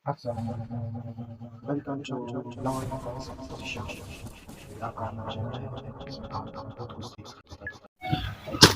Welcome to Learn First Position.